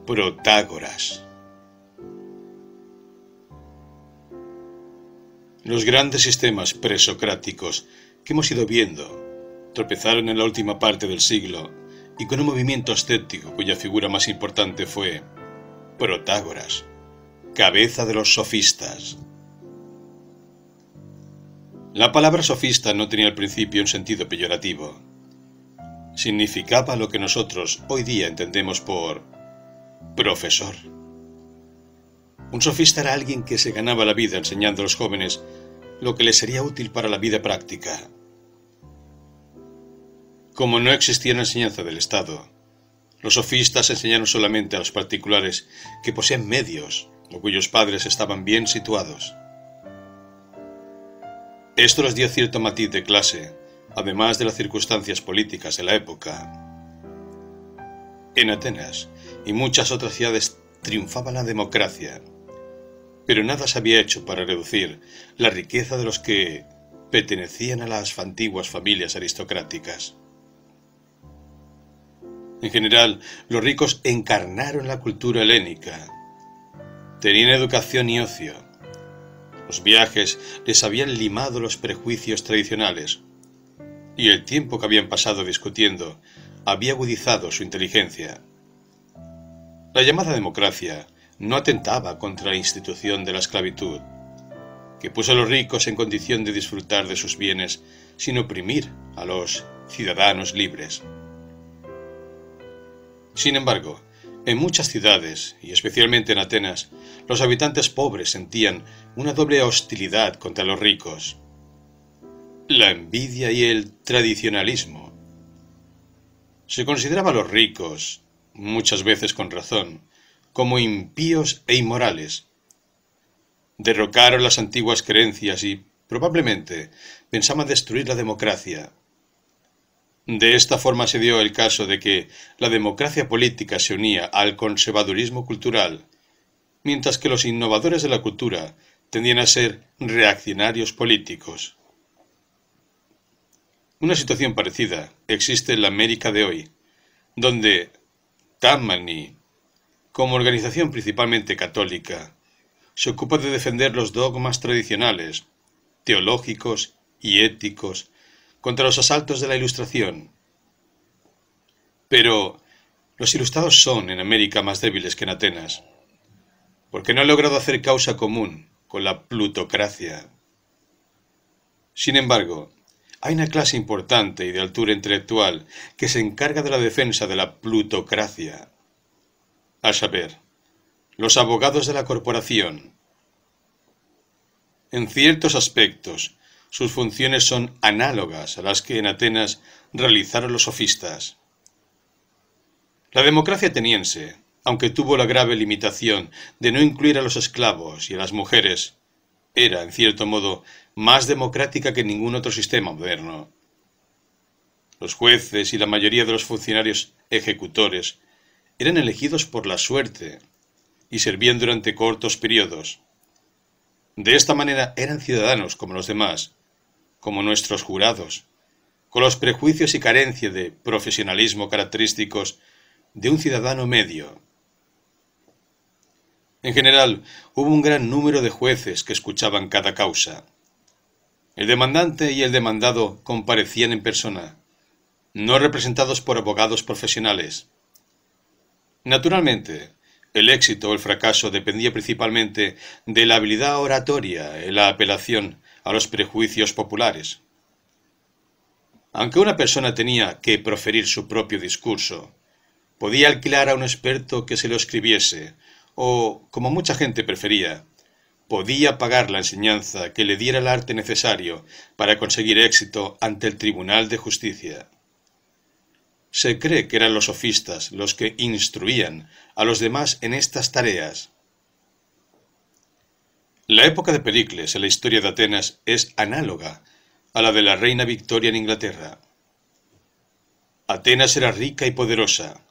Protágoras. Los grandes sistemas presocráticos que hemos ido viendo tropezaron en la última parte del siglo y con un movimiento escéptico cuya figura más importante fue Protágoras, cabeza de los sofistas. La palabra sofista no tenía al principio un sentido peyorativo. Significaba lo que nosotros hoy día entendemos por profesor. Un sofista era alguien que se ganaba la vida enseñando a los jóvenes lo que les sería útil para la vida práctica. Como no existía una enseñanza del Estado, los sofistas enseñaron solamente a los particulares que poseen medios o cuyos padres estaban bien situados. Esto les dio cierto matiz de clase, además de las circunstancias políticas de la época. En Atenas y muchas otras ciudades triunfaba la democracia, pero nada se había hecho para reducir la riqueza de los que pertenecían a las antiguas familias aristocráticas. En general, los ricos encarnaron la cultura helénica. Tenían educación y ocio. Los viajes les habían limado los prejuicios tradicionales, y el tiempo que habían pasado discutiendo había agudizado su inteligencia. La llamada democracia no atentaba contra la institución de la esclavitud, que puso a los ricos en condición de disfrutar de sus bienes sin oprimir a los ciudadanos libres. Sin embargo, en muchas ciudades, y especialmente en Atenas, los habitantes pobres sentían una doble hostilidad contra los ricos: la envidia y el tradicionalismo. Se consideraba a los ricos, muchas veces con razón, como impíos e inmorales. Derrocaron las antiguas creencias y, probablemente, pensaban destruir la democracia. De esta forma se dio el caso de que la democracia política se unía al conservadurismo cultural, mientras que los innovadores de la cultura tendían a ser reaccionarios políticos. Una situación parecida existe en la América de hoy, donde Tammany, como organización principalmente católica, se ocupa de defender los dogmas tradicionales, teológicos y éticos contra los asaltos de la Ilustración. Pero los ilustrados son en América más débiles que en Atenas, porque no han logrado hacer causa común con la plutocracia. Sin embargo, hay una clase importante y de altura intelectual que se encarga de la defensa de la plutocracia, a saber, los abogados de la corporación. En ciertos aspectos, sus funciones son análogas a las que en Atenas realizaron los sofistas. La democracia ateniense, aunque tuvo la grave limitación de no incluir a los esclavos y a las mujeres, era, en cierto modo, más democrática que ningún otro sistema moderno. Los jueces y la mayoría de los funcionarios ejecutores eran elegidos por la suerte y servían durante cortos periodos. De esta manera eran ciudadanos como los demás, como nuestros jurados, con los prejuicios y carencia de profesionalismo característicos de un ciudadano medio. En general, hubo un gran número de jueces que escuchaban cada causa. El demandante y el demandado comparecían en persona, no representados por abogados profesionales. Naturalmente, el éxito o el fracaso dependía principalmente de la habilidad oratoria en la apelación a los prejuicios populares. Aunque una persona tenía que proferir su propio discurso, podía alquilar a un experto que se lo escribiese, o, como mucha gente prefería, podía pagar la enseñanza que le diera el arte necesario para conseguir éxito ante el Tribunal de Justicia. Se cree que eran los sofistas los que instruían a los demás en estas tareas. La época de Pericles en la historia de Atenas es análoga a la de la reina Victoria en Inglaterra. Atenas era rica y poderosa,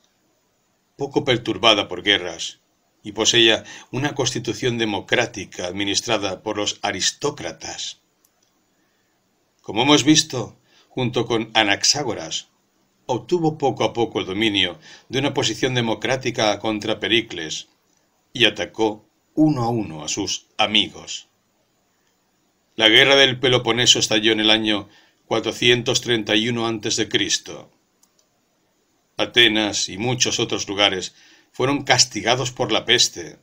poco perturbada por guerras, y poseía una constitución democrática administrada por los aristócratas. Como hemos visto, junto con Anaxágoras, obtuvo poco a poco el dominio de una posición democrática contra Pericles y atacó uno a uno a sus amigos. La guerra del Peloponeso estalló en el año 431 a.C. Atenas y muchos otros lugares fueron castigados por la peste.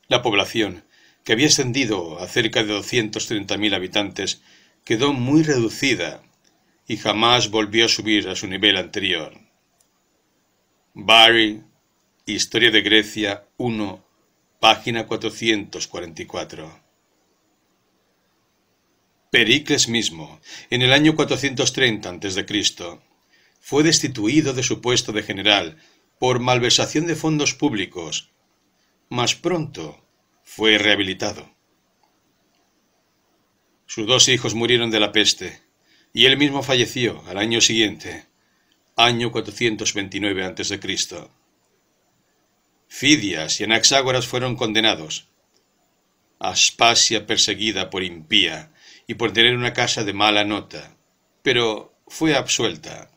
La población, que había ascendido a cerca de 230.000 habitantes, quedó muy reducida y jamás volvió a subir a su nivel anterior. Barry, Historia de Grecia 1, página 444. Pericles mismo, en el año 430 a.C., fue destituido de su puesto de general por malversación de fondos públicos, mas pronto fue rehabilitado. Sus 2 hijos murieron de la peste, y él mismo falleció al año siguiente, año 429 a.C. Fidias y Anaxágoras fueron condenados. Aspasia perseguida por impía y por tener una casa de mala nota, pero fue absuelta.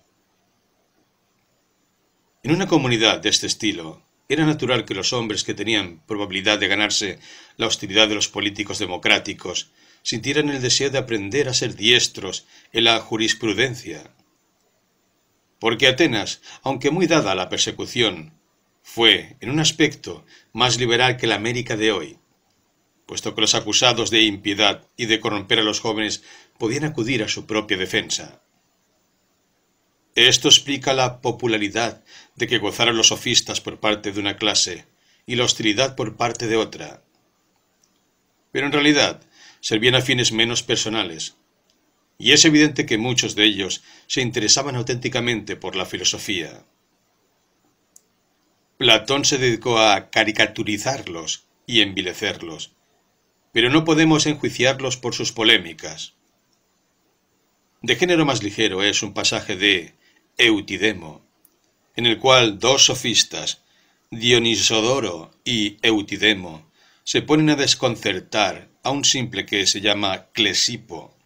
En una comunidad de este estilo, era natural que los hombres que tenían probabilidad de ganarse la hostilidad de los políticos democráticos sintieran el deseo de aprender a ser diestros en la jurisprudencia. Porque Atenas, aunque muy dada a la persecución, fue, en un aspecto, más liberal que la América de hoy, puesto que los acusados de impiedad y de corromper a los jóvenes podían acudir a su propia defensa. Esto explica la popularidad de que gozaran los sofistas por parte de una clase y la hostilidad por parte de otra. Pero en realidad servían a fines menos personales, y es evidente que muchos de ellos se interesaban auténticamente por la filosofía. Platón se dedicó a caricaturizarlos y envilecerlos, pero no podemos enjuiciarlos por sus polémicas. De género más ligero es un pasaje de Eutidemo, en el cual 2 sofistas, Dionisodoro y Eutidemo, se ponen a desconcertar a un simple que se llama Clesipo.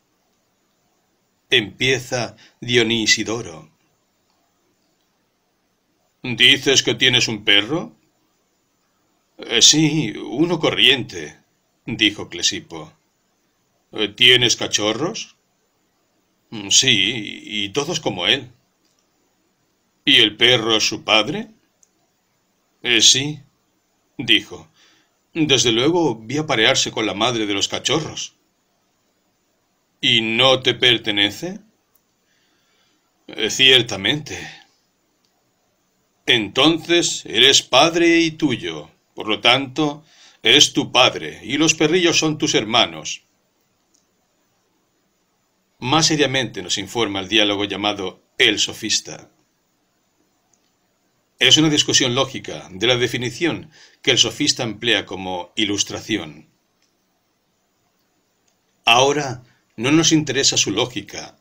Empieza Dionisidoro. ¿Dices que tienes un perro? Sí, uno corriente, dijo Clesipo. ¿Tienes cachorros? Sí, y todos como él. ¿Y el perro es su padre? Sí, dijo. Desde luego vi aparearse con la madre de los cachorros. ¿Y no te pertenece? Ciertamente. Entonces eres padre y tuyo, por lo tanto, es tu padre, y los perrillos son tus hermanos. Más seriamente nos informa el diálogo llamado El Sofista. Es una discusión lógica de la definición que el sofista emplea como ilustración. Ahora no nos interesa su lógica.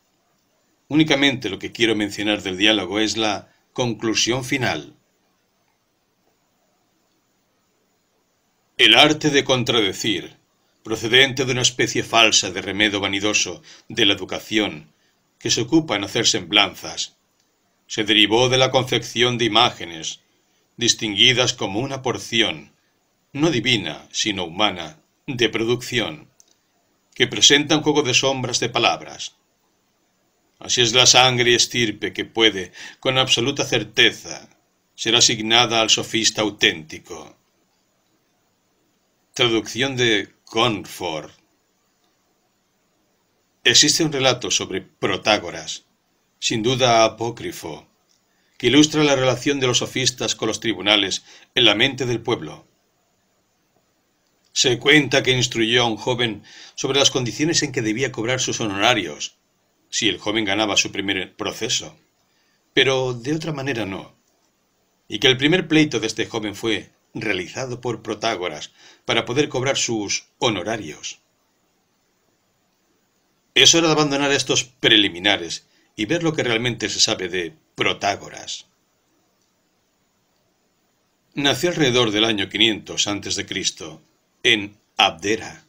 Únicamente lo que quiero mencionar del diálogo es la conclusión final. El arte de contradecir, procedente de una especie falsa de remedio vanidoso de la educación, que se ocupa en hacer semblanzas, se derivó de la concepción de imágenes, distinguidas como una porción, no divina, sino humana, de producción, que presenta un juego de sombras de palabras. Así es la sangre y estirpe que puede, con absoluta certeza, ser asignada al sofista auténtico. Traducción de Comfort. Existe un relato sobre Protágoras, sin duda apócrifo, que ilustra la relación de los sofistas con los tribunales en la mente del pueblo. Se cuenta que instruyó a un joven sobre las condiciones en que debía cobrar sus honorarios, si el joven ganaba su primer proceso, pero de otra manera no, y que el primer pleito de este joven fue realizado por Protágoras para poder cobrar sus honorarios. Es hora de abandonar estos preliminares y ver lo que realmente se sabe de Protágoras. Nació alrededor del año 500 a.C., en Abdera,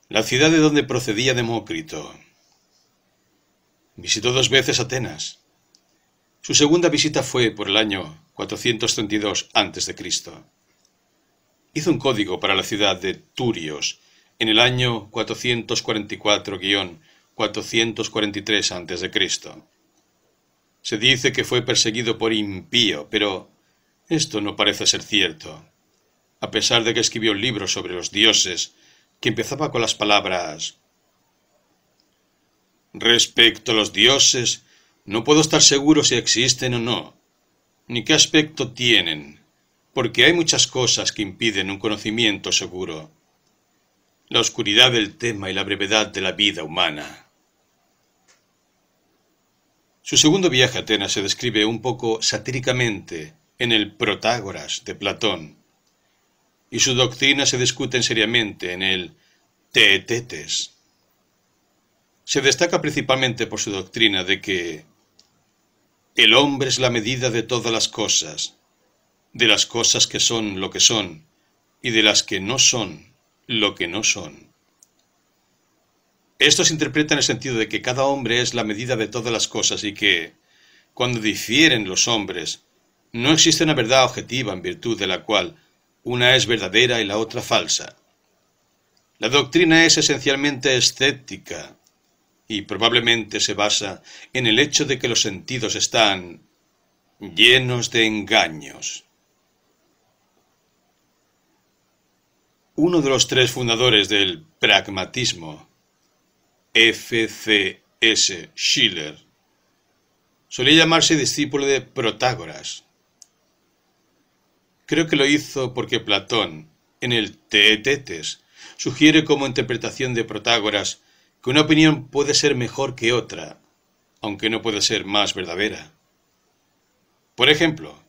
la ciudad de donde procedía Demócrito. Visitó 2 veces Atenas, Su segunda visita fue por el año 432 a.C. Hizo un código para la ciudad de Turios en el año 444-443 a.C. Se dice que fue perseguido por impío, pero esto no parece ser cierto, a pesar de que escribió un libro sobre los dioses que empezaba con las palabras: respecto a los dioses, no puedo estar seguro si existen o no, ni qué aspecto tienen, porque hay muchas cosas que impiden un conocimiento seguro. La oscuridad del tema y la brevedad de la vida humana. Su segundo viaje a Atenas se describe un poco satíricamente en el Protágoras de Platón, y su doctrina se discute seriamente en el Teetetes. Se destaca principalmente por su doctrina de que el hombre es la medida de todas las cosas, de las cosas que son lo que son, y de las que no son lo que no son. Esto se interpreta en el sentido de que cada hombre es la medida de todas las cosas y que, cuando difieren los hombres, no existe una verdad objetiva en virtud de la cual una es verdadera y la otra falsa. La doctrina es esencialmente escéptica y probablemente se basa en el hecho de que los sentidos están llenos de engaños. Uno de los tres fundadores del pragmatismo, F.C.S. Schiller, solía llamarse discípulo de Protágoras. Creo que lo hizo porque Platón, en el Teetetes, sugiere como interpretación de Protágoras que una opinión puede ser mejor que otra, aunque no puede ser más verdadera. Por ejemplo,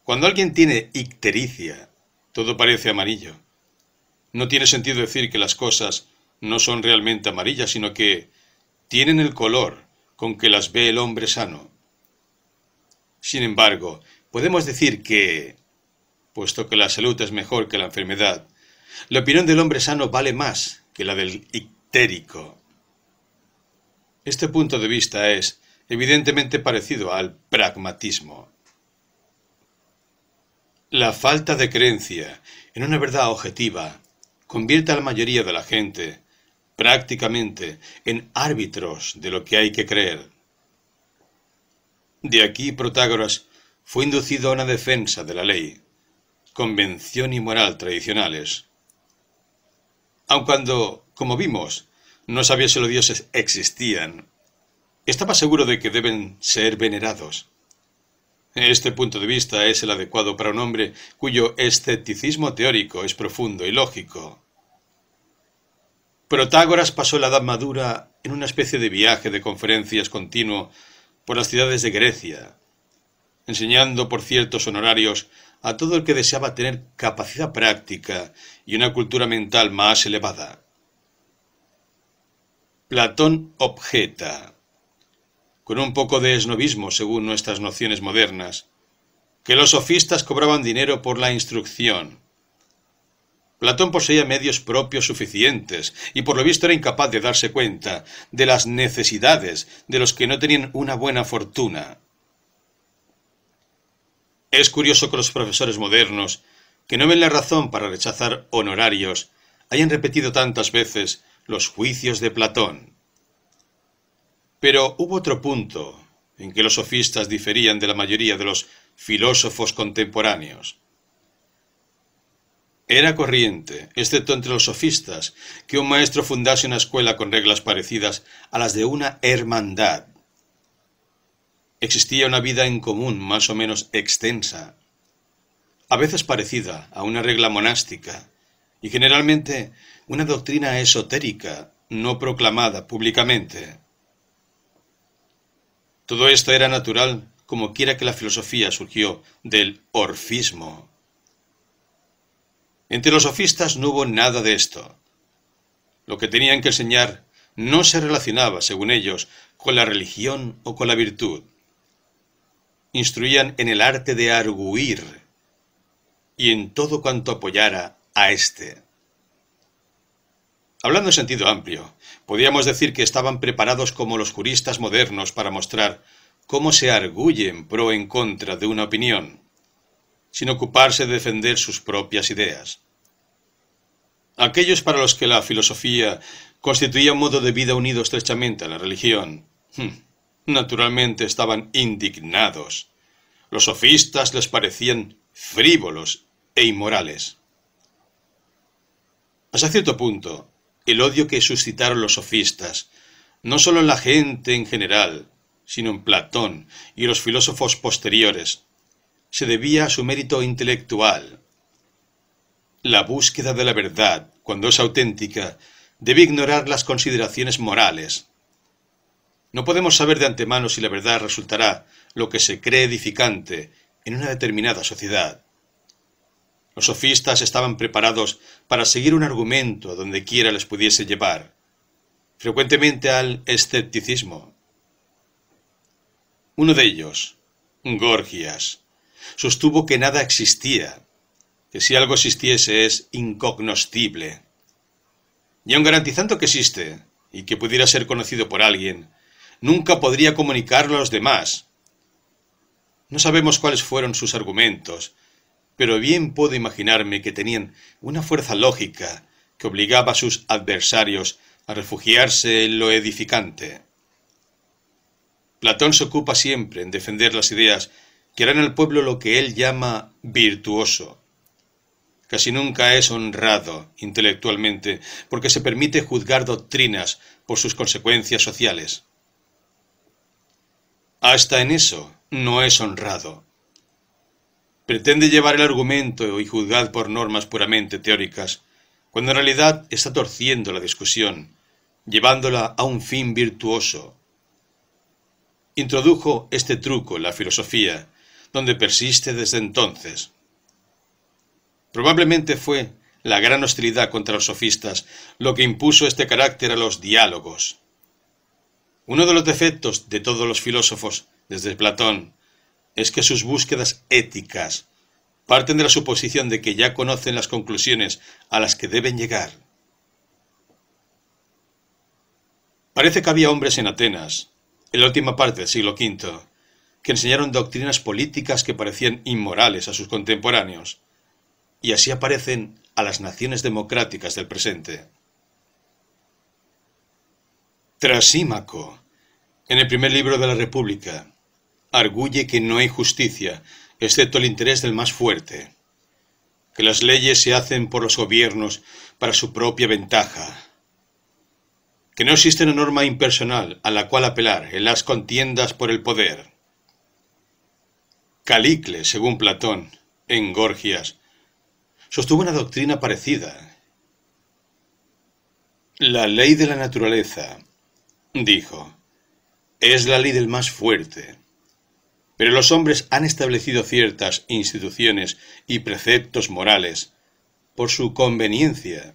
cuando alguien tiene ictericia, todo parece amarillo. No tiene sentido decir que las cosas no son realmente amarillas, sino que tienen el color con que las ve el hombre sano. Sin embargo, podemos decir que, puesto que la salud es mejor que la enfermedad, la opinión del hombre sano vale más que la del ictérico. Este punto de vista es evidentemente parecido al pragmatismo. La falta de creencia en una verdad objetiva convierte a la mayoría de la gente prácticamente en árbitros de lo que hay que creer. De aquí Protágoras fue inducido a una defensa de la ley, convención y moral tradicionales. Aun cuando, como vimos, no sabía si los dioses existían, estaba seguro de que deben ser venerados. Este punto de vista es el adecuado para un hombre cuyo escepticismo teórico es profundo y lógico. Protágoras pasó la edad madura en una especie de viaje de conferencias continuo por las ciudades de Grecia, enseñando por ciertos honorarios a todo el que deseaba tener capacidad práctica y una cultura mental más elevada. Platón objeta, con un poco de esnobismo según nuestras nociones modernas, que los sofistas cobraban dinero por la instrucción. Platón poseía medios propios suficientes y por lo visto era incapaz de darse cuenta de las necesidades de los que no tenían una buena fortuna. Es curioso que los profesores modernos, que no ven la razón para rechazar honorarios, hayan repetido tantas veces los juicios de Platón. Pero hubo otro punto en que los sofistas diferían de la mayoría de los filósofos contemporáneos. Era corriente, excepto entre los sofistas, que un maestro fundase una escuela con reglas parecidas a las de una hermandad. Existía una vida en común más o menos extensa, a veces parecida a una regla monástica, y generalmente una doctrina esotérica no proclamada públicamente. Todo esto era natural, como quiera que la filosofía surgió del orfismo. Entre los sofistas no hubo nada de esto. Lo que tenían que enseñar no se relacionaba, según ellos, con la religión o con la virtud. Instruían en el arte de arguir y en todo cuanto apoyara a éste. Hablando en sentido amplio, podríamos decir que estaban preparados como los juristas modernos para mostrar cómo se arguyen pro o en contra de una opinión, sin ocuparse de defender sus propias ideas. Aquellos para los que la filosofía constituía un modo de vida unido estrechamente a la religión, naturalmente estaban indignados. Los sofistas les parecían frívolos e inmorales. Hasta cierto punto, el odio que suscitaron los sofistas, no solo en la gente en general, sino en Platón y los filósofos posteriores, se debía a su mérito intelectual. La búsqueda de la verdad, cuando es auténtica, debe ignorar las consideraciones morales. No podemos saber de antemano si la verdad resultará lo que se cree edificante en una determinada sociedad. Los sofistas estaban preparados para seguir un argumento a donde quiera les pudiese llevar, frecuentemente al escepticismo. Uno de ellos, Gorgias, sostuvo que nada existía, que si algo existiese es incognoscible. Y aun garantizando que existe, y que pudiera ser conocido por alguien, nunca podría comunicarlo a los demás. No sabemos cuáles fueron sus argumentos, pero bien puedo imaginarme que tenían una fuerza lógica que obligaba a sus adversarios a refugiarse en lo edificante. Platón se ocupa siempre en defender las ideas que harán al pueblo lo que él llama virtuoso. Casi nunca es honrado intelectualmente porque se permite juzgar doctrinas por sus consecuencias sociales. Hasta en eso no es honrado. Pretende llevar el argumento y juzgar por normas puramente teóricas, cuando en realidad está torciendo la discusión, llevándola a un fin virtuoso. Introdujo este truco en la filosofía, donde persiste desde entonces. Probablemente fue la gran hostilidad contra los sofistas lo que impuso este carácter a los diálogos. Uno de los defectos de todos los filósofos, desde Platón, es que sus búsquedas éticas parten de la suposición de que ya conocen las conclusiones a las que deben llegar. Parece que había hombres en Atenas, en la última parte del siglo V, que enseñaron doctrinas políticas que parecían inmorales a sus contemporáneos, y así aparecen a las naciones democráticas del presente. Trasímaco, en el primer libro de la República, arguye que no hay justicia, excepto el interés del más fuerte, que las leyes se hacen por los gobiernos para su propia ventaja, que no existe una norma impersonal a la cual apelar en las contiendas por el poder. Calicles, según Platón, en Gorgias, sostuvo una doctrina parecida. La ley de la naturaleza, dijo, es la ley del más fuerte. Pero los hombres han establecido ciertas instituciones y preceptos morales por su conveniencia,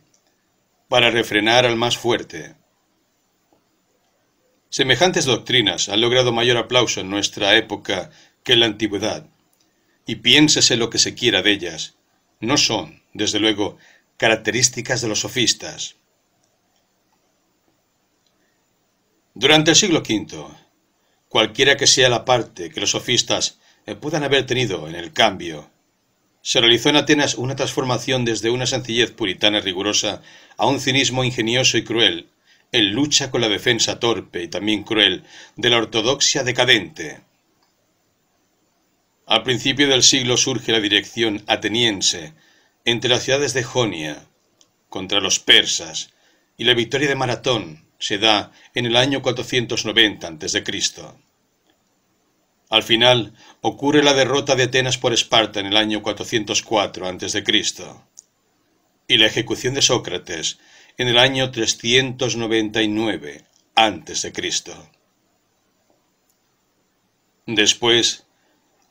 para refrenar al más fuerte. Semejantes doctrinas han logrado mayor aplauso en nuestra época que en la antigüedad, y piénsese lo que se quiera de ellas, no son, desde luego, características de los sofistas. Durante el siglo V, cualquiera que sea la parte que los sofistas puedan haber tenido en el cambio, se realizó en Atenas una transformación desde una sencillez puritana rigurosa a un cinismo ingenioso y cruel, en lucha con la defensa torpe y también cruel de la ortodoxia decadente. Al principio del siglo surge la dirección ateniense entre las ciudades de Jonia contra los persas, y la victoria de Maratón se da en el año 490 a.C. Al final ocurre la derrota de Atenas por Esparta en el año 404 a.C. y la ejecución de Sócrates en el año 399 a.C. Después,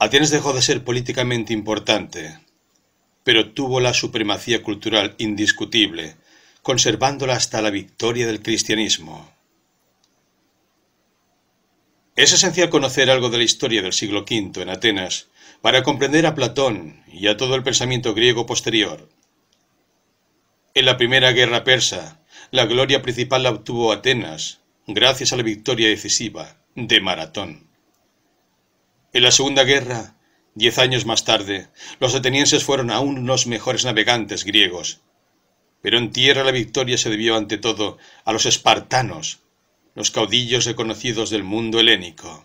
Atenas dejó de ser políticamente importante, pero tuvo la supremacía cultural indiscutible, conservándola hasta la victoria del cristianismo. Es esencial conocer algo de la historia del siglo V en Atenas para comprender a Platón y a todo el pensamiento griego posterior. En la primera guerra persa, la gloria principal la obtuvo Atenas, gracias a la victoria decisiva de Maratón. En la Segunda Guerra, 10 años más tarde, los atenienses fueron aún los mejores navegantes griegos. Pero en tierra la victoria se debió ante todo a los espartanos, los caudillos reconocidos del mundo helénico.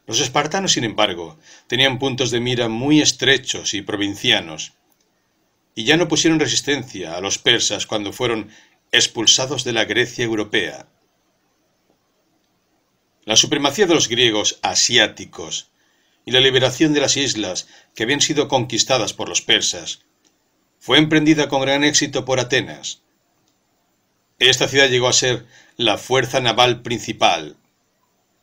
Los espartanos, sin embargo, tenían puntos de mira muy estrechos y provincianos, y ya no pusieron resistencia a los persas cuando fueron expulsados de la Grecia europea. La supremacía de los griegos asiáticos y la liberación de las islas que habían sido conquistadas por los persas fue emprendida con gran éxito por Atenas. Esta ciudad llegó a ser la fuerza naval principal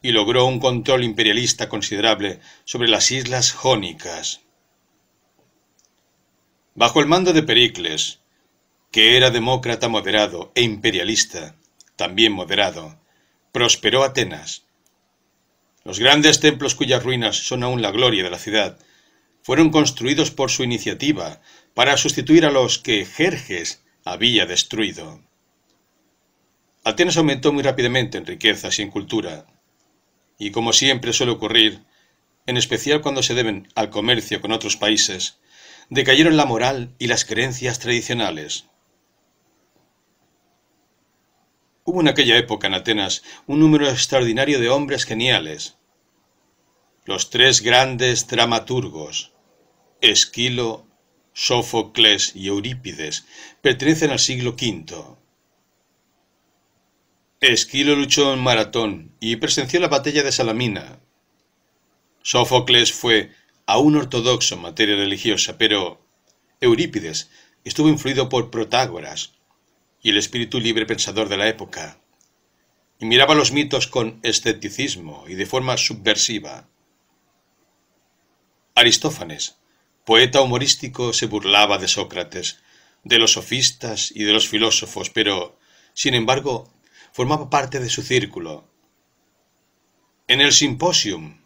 y logró un control imperialista considerable sobre las islas jónicas. Bajo el mando de Pericles, que era demócrata moderado e imperialista, también moderado, prosperó Atenas. Los grandes templos cuyas ruinas son aún la gloria de la ciudad fueron construidos por su iniciativa para sustituir a los que Jerjes había destruido. Atenas aumentó muy rápidamente en riquezas y en cultura, y como siempre suele ocurrir, en especial cuando se deben al comercio con otros países, decayeron la moral y las creencias tradicionales. Hubo en aquella época en Atenas un número extraordinario de hombres geniales. Los tres grandes dramaturgos, Esquilo, Sófocles y Eurípides, pertenecen al siglo V. Esquilo luchó en Maratón y presenció la batalla de Salamina. Sófocles fue aún ortodoxo en materia religiosa, pero Eurípides estuvo influido por Protágoras y el espíritu libre pensador de la época, y miraba los mitos con escepticismo y de forma subversiva. Aristófanes, poeta humorístico, se burlaba de Sócrates, de los sofistas y de los filósofos, pero, sin embargo, formaba parte de su círculo. En el Simposium,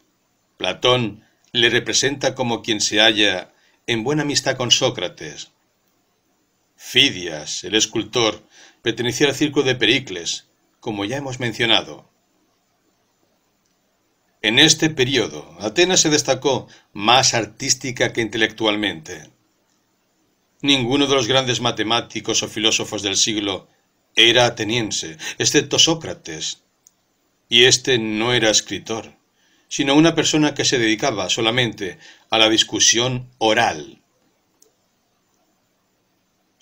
Platón le representa como quien se halla en buena amistad con Sócrates. Fidias, el escultor, pertenecía al círculo de Pericles, como ya hemos mencionado. En este periodo, Atenas se destacó más artística que intelectualmente. Ninguno de los grandes matemáticos o filósofos del siglo era ateniense, excepto Sócrates, y éste no era escritor, sino una persona que se dedicaba solamente a la discusión oral.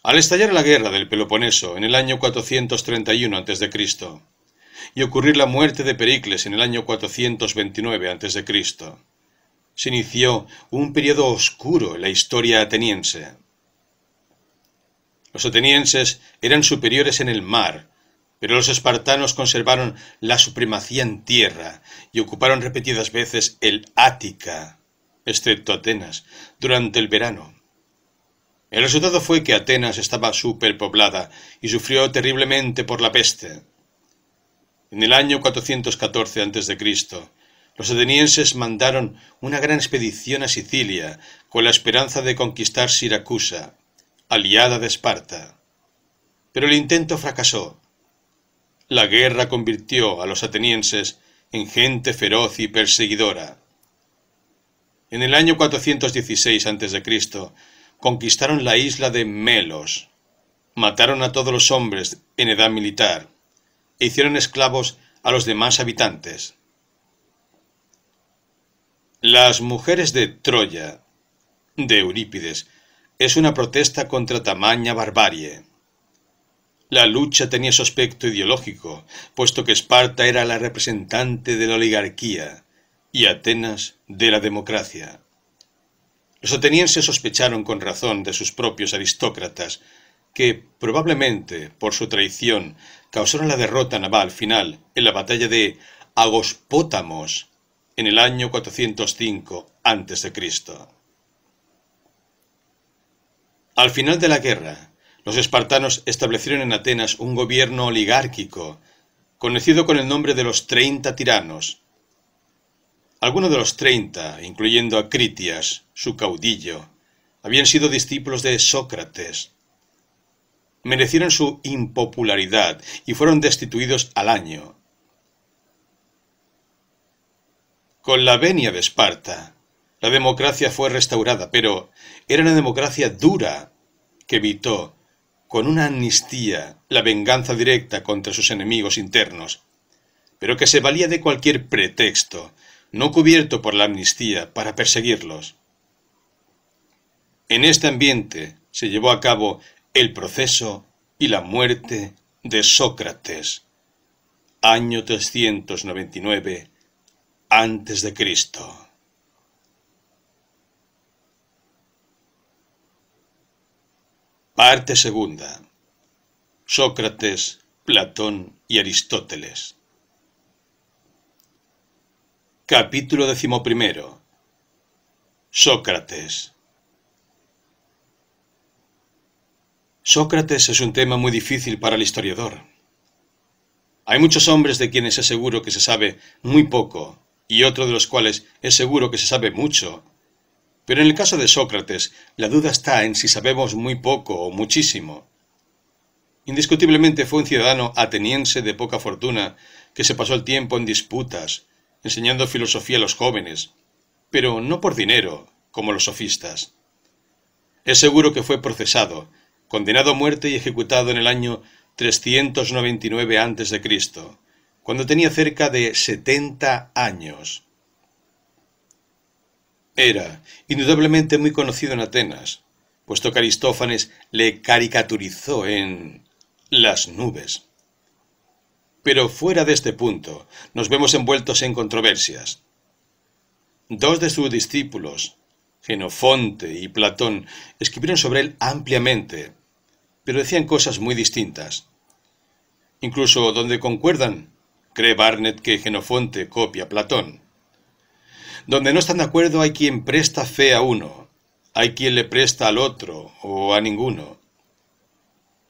Al estallar la guerra del Peloponeso en el año 431 a.C., y ocurrir la muerte de Pericles en el año 429 a.C., se inició un periodo oscuro en la historia ateniense. Los atenienses eran superiores en el mar, pero los espartanos conservaron la supremacía en tierra y ocuparon repetidas veces el Ática, excepto Atenas, durante el verano. El resultado fue que Atenas estaba superpoblada y sufrió terriblemente por la peste. En el año 414 a.C., los atenienses mandaron una gran expedición a Sicilia con la esperanza de conquistar Siracusa, aliada de Esparta. Pero el intento fracasó. La guerra convirtió a los atenienses en gente feroz y perseguidora. En el año 416 a.C., conquistaron la isla de Melos, mataron a todos los hombres en edad militar e hicieron esclavos a los demás habitantes. Las mujeres de Troya, de Eurípides, es una protesta contra tamaña barbarie. La lucha tenía su aspecto ideológico, puesto que Esparta era la representante de la oligarquía y Atenas de la democracia. Los atenienses sospecharon con razón de sus propios aristócratas, que probablemente por su traición causaron la derrota naval final en la batalla de Agospótamos en el año 405 a.C. Al final de la guerra, los espartanos establecieron en Atenas un gobierno oligárquico, conocido con el nombre de los 30 tiranos. Algunos de los 30, incluyendo a Critias, su caudillo, habían sido discípulos de Sócrates. Merecieron su impopularidad y fueron destituidos al año. Con la venia de Esparta, la democracia fue restaurada, pero era una democracia dura que evitó, con una amnistía, la venganza directa contra sus enemigos internos, pero que se valía de cualquier pretexto, no cubierto por la amnistía, para perseguirlos. En este ambiente se llevó a cabo el proceso y la muerte de Sócrates, año 399 antes de Cristo. Parte segunda. Sócrates, Platón y Aristóteles. Capítulo 11. Sócrates. Sócrates es un tema muy difícil para el historiador. Hay muchos hombres de quienes es seguro que se sabe muy poco, y otros de los cuales es seguro que se sabe mucho. Pero en el caso de Sócrates, la duda está en si sabemos muy poco o muchísimo. Indiscutiblemente fue un ciudadano ateniense de poca fortuna que se pasó el tiempo en disputas, enseñando filosofía a los jóvenes, pero no por dinero, como los sofistas. Es seguro que fue procesado, condenado a muerte y ejecutado en el año 399 a.C., cuando tenía cerca de 70 años. Era indudablemente muy conocido en Atenas, puesto que Aristófanes le caricaturizó en Las nubes. Pero fuera de este punto, nos vemos envueltos en controversias. Dos de sus discípulos, Jenofonte y Platón, escribieron sobre él ampliamente, pero decían cosas muy distintas. Incluso donde concuerdan, cree Barnett que Jenofonte copia a Platón. Donde no están de acuerdo hay quien presta fe a uno, hay quien le presta al otro o a ninguno.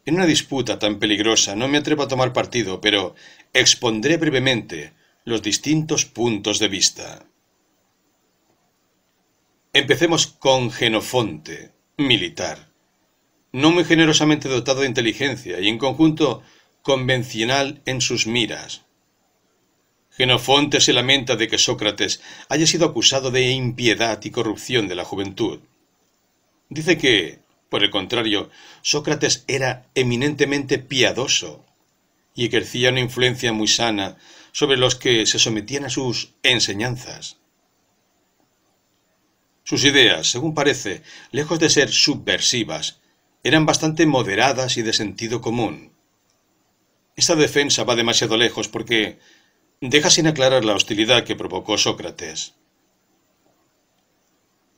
En una disputa tan peligrosa no me atrevo a tomar partido, pero expondré brevemente los distintos puntos de vista. Empecemos con Jenofonte, militar, no muy generosamente dotado de inteligencia y en conjunto convencional en sus miras. Jenofonte se lamenta de que Sócrates haya sido acusado de impiedad y corrupción de la juventud. Dice que, por el contrario, Sócrates era eminentemente piadoso y ejercía una influencia muy sana sobre los que se sometían a sus enseñanzas. Sus ideas, según parece, lejos de ser subversivas, eran bastante moderadas y de sentido común. Esta defensa va demasiado lejos porque deja sin aclarar la hostilidad que provocó Sócrates.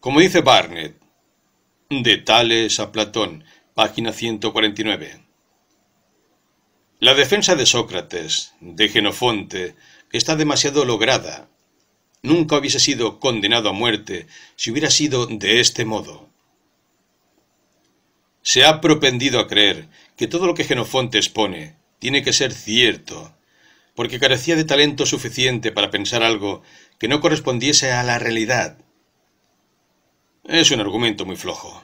Como dice Barnett, de Tales a Platón, página 149. La defensa de Sócrates, de Jenofonte, está demasiado lograda. Nunca hubiese sido condenado a muerte si hubiera sido de este modo. Se ha propendido a creer que todo lo que Jenofonte expone tiene que ser cierto, porque carecía de talento suficiente para pensar algo que no correspondiese a la realidad. Es un argumento muy flojo.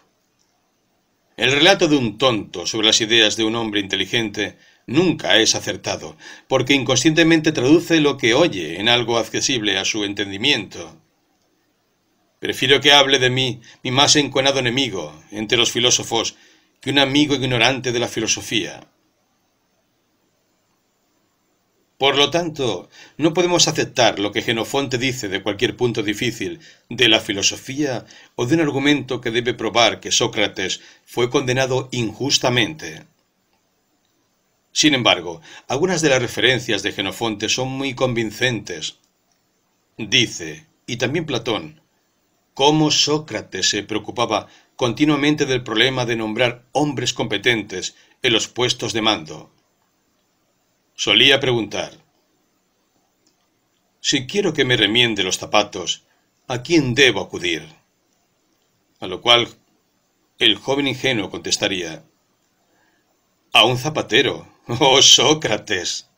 El relato de un tonto sobre las ideas de un hombre inteligente nunca es acertado, porque inconscientemente traduce lo que oye en algo accesible a su entendimiento. Prefiero que hable de mí, mi más enconado enemigo entre los filósofos, que un amigo ignorante de la filosofía. Por lo tanto, no podemos aceptar lo que Jenofonte dice de cualquier punto difícil de la filosofía o de un argumento que debe probar que Sócrates fue condenado injustamente. Sin embargo, algunas de las referencias de Jenofonte son muy convincentes. Dice, y también Platón, cómo Sócrates se preocupaba continuamente del problema de nombrar hombres competentes en los puestos de mando. Solía preguntar: si quiero que me remiende los zapatos, ¿a quién debo acudir? A lo cual el joven ingenuo contestaría: a un zapatero. ¡Oh, Sócrates!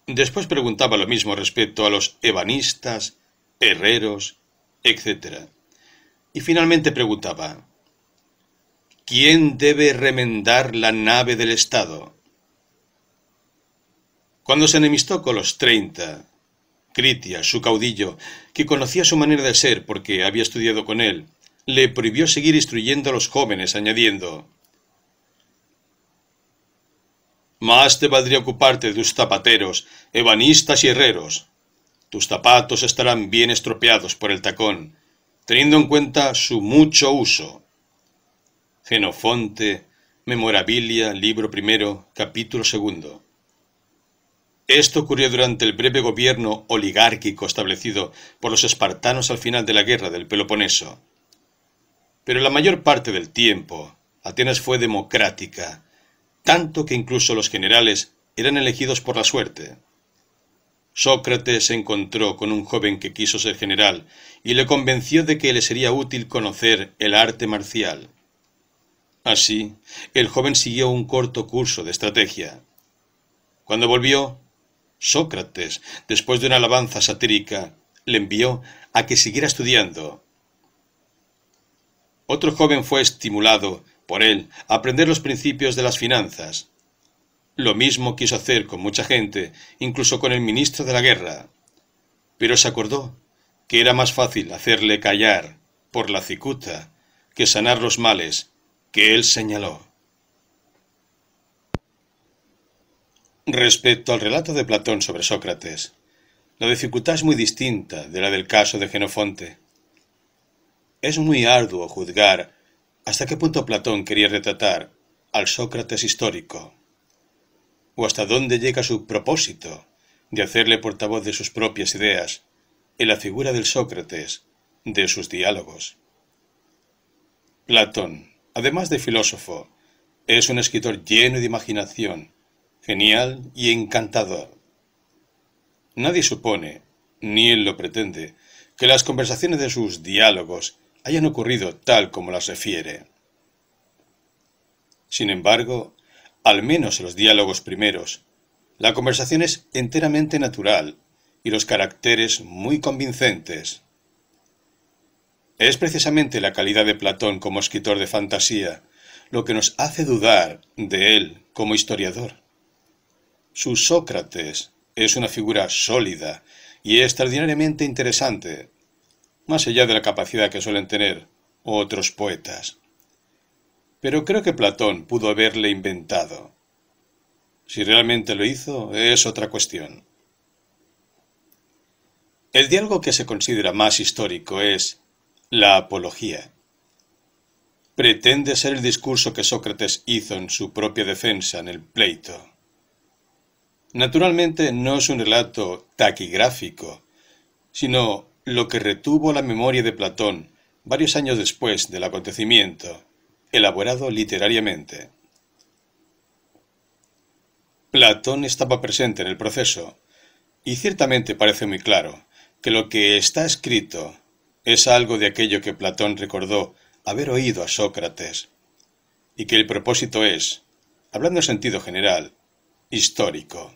Después preguntaba lo mismo respecto a los ebanistas, herreros, etc. Y finalmente preguntaba: ¿quién debe remendar la nave del Estado? Cuando se enemistó con los 30, Critias, su caudillo, que conocía su manera de ser porque había estudiado con él, le prohibió seguir instruyendo a los jóvenes, añadiendo: «Más te valdría ocuparte de tus zapateros, ebanistas y herreros. Tus zapatos estarán bien estropeados por el tacón, teniendo en cuenta su mucho uso». Jenofonte, Memorabilia, libro primero, capítulo segundo. Esto ocurrió durante el breve gobierno oligárquico establecido por los espartanos al final de la guerra del Peloponeso. Pero la mayor parte del tiempo, Atenas fue democrática, tanto que incluso los generales eran elegidos por la suerte. Sócrates se encontró con un joven que quiso ser general y le convenció de que le sería útil conocer el arte marcial. Así, el joven siguió un corto curso de estrategia. Cuando volvió, Sócrates, después de una alabanza satírica, le envió a que siguiera estudiando. Otro joven fue estimulado por él a aprender los principios de las finanzas. Lo mismo quiso hacer con mucha gente, incluso con el ministro de la guerra. Pero se acordó que era más fácil hacerle callar por la cicuta que sanar los males que él señaló. Respecto al relato de Platón sobre Sócrates, la dificultad es muy distinta de la del caso de Jenofonte. Es muy arduo juzgar hasta qué punto Platón quería retratar al Sócrates histórico, o hasta dónde llega su propósito de hacerle portavoz de sus propias ideas en la figura del Sócrates de sus diálogos. Platón, además de filósofo, es un escritor lleno de imaginación, genial y encantador. Nadie supone, ni él lo pretende, que las conversaciones de sus diálogos hayan ocurrido tal como las refiere. Sin embargo, al menos en los diálogos primeros, la conversación es enteramente natural y los caracteres muy convincentes. Es precisamente la calidad de Platón como escritor de fantasía lo que nos hace dudar de él como historiador. Su Sócrates es una figura sólida y extraordinariamente interesante, más allá de la capacidad que suelen tener otros poetas. Pero creo que Platón pudo haberle inventado. Si realmente lo hizo, es otra cuestión. El diálogo que se considera más histórico es la Apología. Pretende ser el discurso que Sócrates hizo en su propia defensa en el pleito. Naturalmente no es un relato taquigráfico, sino lo que retuvo la memoria de Platón varios años después del acontecimiento, elaborado literariamente. Platón estaba presente en el proceso, y ciertamente parece muy claro que lo que está escrito es algo de aquello que Platón recordó haber oído a Sócrates, y que el propósito es, hablando en sentido general, histórico.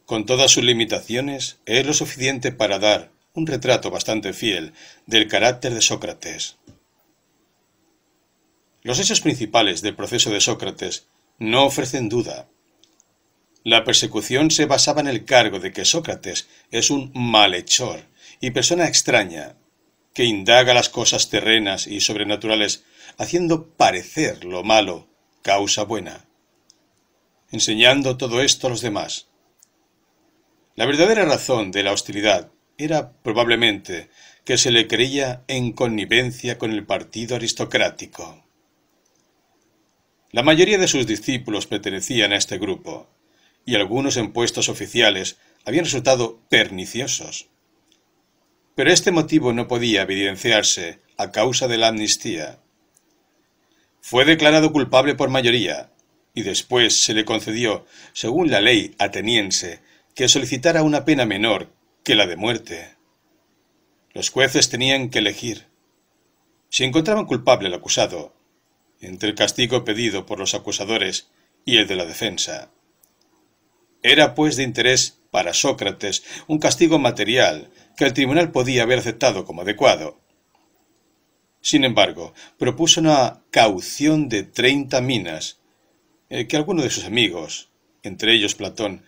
Con todas sus limitaciones, es lo suficiente para dar un retrato bastante fiel del carácter de Sócrates. Los hechos principales del proceso de Sócrates no ofrecen duda. La persecución se basaba en el cargo de que Sócrates es un malhechor y persona extraña, que indaga las cosas terrenas y sobrenaturales, haciendo parecer lo malo causa buena, enseñando todo esto a los demás. La verdadera razón de la hostilidad era probablemente que se le creía en connivencia con el partido aristocrático. La mayoría de sus discípulos pertenecían a este grupo, y algunos en puestos oficiales habían resultado perniciosos. Pero este motivo no podía evidenciarse a causa de la amnistía. Fue declarado culpable por mayoría, y después se le concedió, según la ley ateniense, que solicitara una pena menor que la de muerte. Los jueces tenían que elegir. Si encontraban culpable al acusado, entre el castigo pedido por los acusadores y el de la defensa. Era pues de interés para Sócrates un castigo material que el tribunal podía haber aceptado como adecuado. Sin embargo, propuso una caución de 30 minas, que algunos de sus amigos, entre ellos Platón,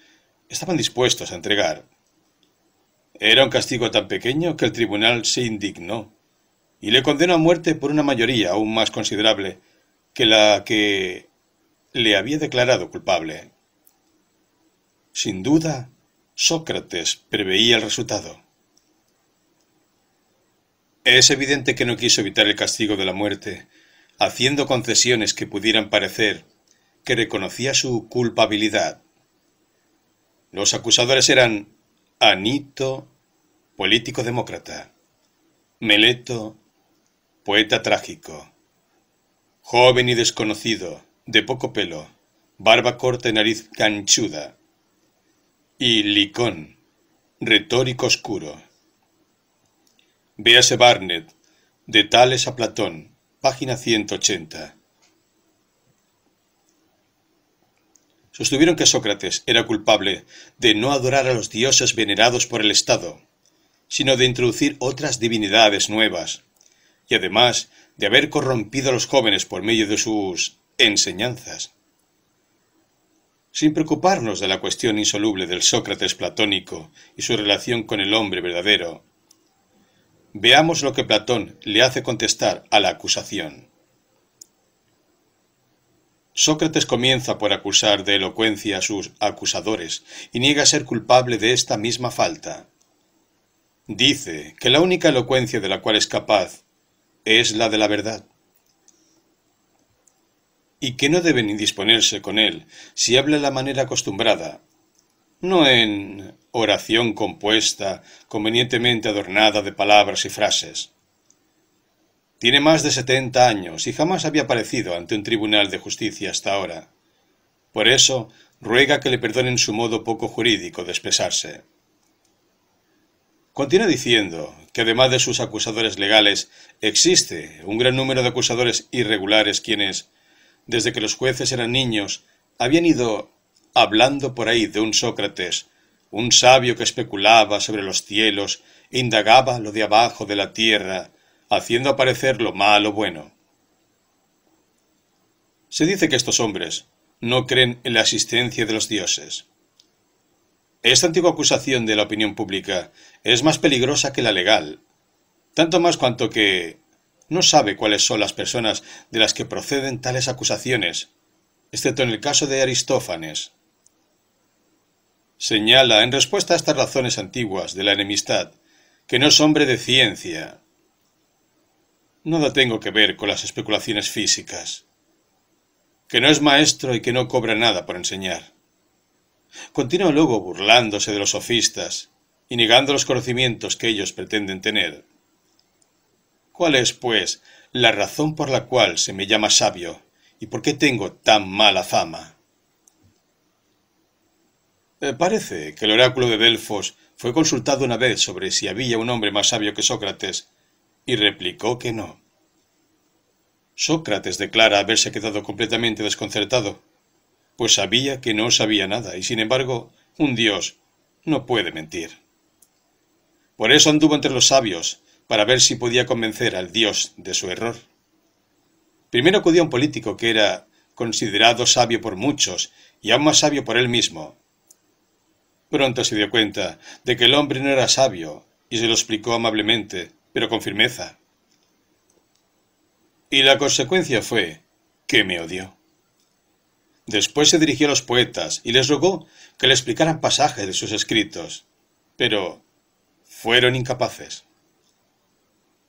estaban dispuestos a entregar. Era un castigo tan pequeño que el tribunal se indignó y le condenó a muerte por una mayoría aún más considerable que la que le había declarado culpable. Sin duda, Sócrates preveía el resultado. Es evidente que no quiso evitar el castigo de la muerte, haciendo concesiones que pudieran parecer que reconocía su culpabilidad. Los acusadores eran Anito, político demócrata; Meleto, poeta trágico; joven y desconocido, de poco pelo, barba corta y nariz ganchuda; y Licón, retórico oscuro. Véase Barnett, de Tales a Platón, página 180. Sostuvieron que Sócrates era culpable de no adorar a los dioses venerados por el Estado, sino de introducir otras divinidades nuevas, y además de haber corrompido a los jóvenes por medio de sus enseñanzas. Sin preocuparnos de la cuestión insoluble del Sócrates platónico y su relación con el hombre verdadero, veamos lo que Platón le hace contestar a la acusación. Sócrates comienza por acusar de elocuencia a sus acusadores y niega ser culpable de esta misma falta. Dice que la única elocuencia de la cual es capaz es la de la verdad, y que no deben indisponerse con él si habla de la manera acostumbrada, no en oración compuesta, convenientemente adornada de palabras y frases. Tiene más de 70 años y jamás había aparecido ante un tribunal de justicia hasta ahora. Por eso ruega que le perdonen su modo poco jurídico de expresarse. Continúa diciendo que además de sus acusadores legales, existe un gran número de acusadores irregulares quienes, desde que los jueces eran niños, habían ido hablando por ahí de un Sócrates, un sabio que especulaba sobre los cielos e indagaba lo de abajo de la tierra, haciendo aparecer lo malo bueno. Se dice que estos hombres no creen en la existencia de los dioses. Esta antigua acusación de la opinión pública es más peligrosa que la legal, tanto más cuanto que no sabe cuáles son las personas de las que proceden tales acusaciones, excepto en el caso de Aristófanes. Señala, en respuesta a estas razones antiguas de la enemistad, que no es hombre de ciencia. Nada tengo que ver con las especulaciones físicas, que no es maestro y que no cobra nada por enseñar. Continúa luego burlándose de los sofistas y negando los conocimientos que ellos pretenden tener. ¿Cuál es, pues, la razón por la cual se me llama sabio y por qué tengo tan mala fama? Parece que el oráculo de Delfos fue consultado una vez sobre si había un hombre más sabio que Sócrates, y replicó que no. Sócrates declara haberse quedado completamente desconcertado, pues sabía que no sabía nada, y sin embargo, un dios no puede mentir. Por eso anduvo entre los sabios, para ver si podía convencer al dios de su error. Primero acudió a un político que era considerado sabio por muchos, y aún más sabio por él mismo. Pronto se dio cuenta de que el hombre no era sabio, y se lo explicó amablemente, pero con firmeza. Y la consecuencia fue que me odió. Después se dirigió a los poetas y les rogó que le explicaran pasajes de sus escritos, pero fueron incapaces.